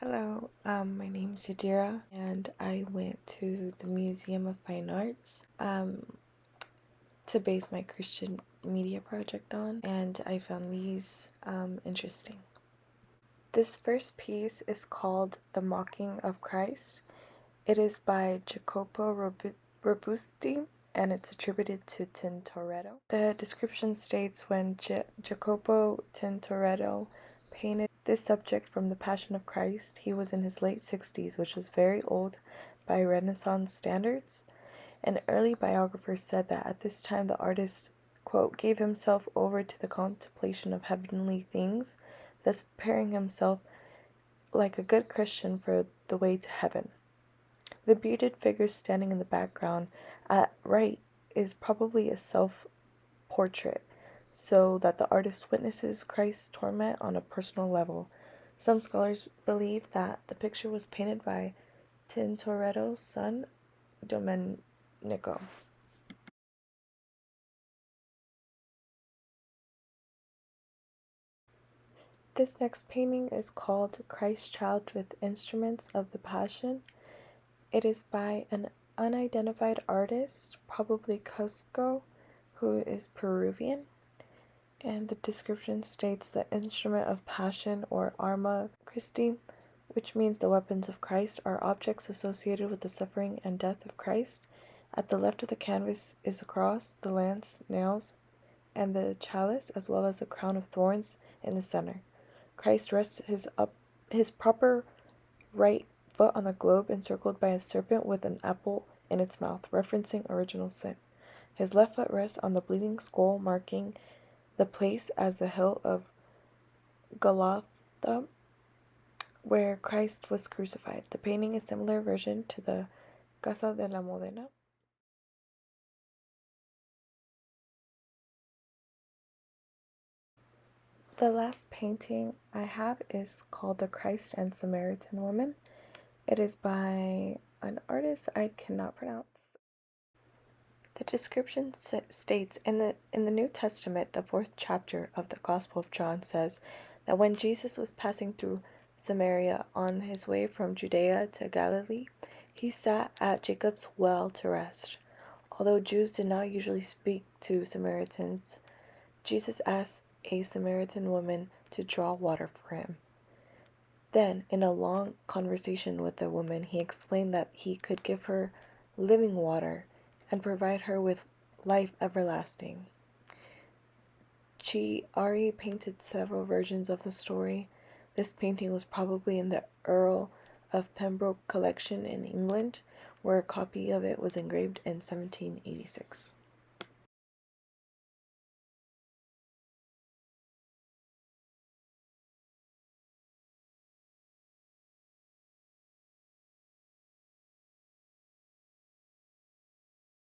Hello, my name's Yadira, and I went to the Museum of Fine Arts to base my Christian media project on, and I found these interesting. This first piece is called The Mocking of Christ. It is by Jacopo Robusti, and it's attributed to Tintoretto. The description states when Jacopo Tintoretto painted this subject from the Passion of Christ, he was in his late 60s, which was very old by Renaissance standards. An early biographer said that at this time the artist, quote, gave himself over to the contemplation of heavenly things, thus preparing himself like a good Christian for the way to heaven. The bearded figure standing in the background at right is probably a self-portrait, so that the artist witnesses Christ's torment on a personal level. Some scholars believe that the picture was painted by Tintoretto's son, Domenico. This next painting is called Christ Child with Instruments of the Passion. It is by an unidentified artist, probably Cusco, who is Peruvian. And the description states the instrument of passion, or arma Christi, which means the weapons of Christ, are objects associated with the suffering and death of Christ. At the left of the canvas is a cross, the lance, nails, and the chalice, as well as a crown of thorns in the center. Christ rests his proper right foot on the globe, encircled by a serpent with an apple in its mouth, referencing original sin. His left foot rests on the bleeding skull, marking the place as the hill of Golgotha, where Christ was crucified. The painting is a similar version to the Casa de la Modena. The last painting I have is called The Christ and Samaritan Woman. It is by an artist I cannot pronounce. The description states in the New Testament, the 4th chapter of the Gospel of John says that when Jesus was passing through Samaria on his way from Judea to Galilee, he sat at Jacob's well to rest. Although Jews did not usually speak to Samaritans, Jesus asked a Samaritan woman to draw water for him. Then, in a long conversation with the woman, he explained that he could give her living water and provide her with life everlasting. Chiari painted several versions of the story. This painting was probably in the Earl of Pembroke collection in England, where a copy of it was engraved in 1786.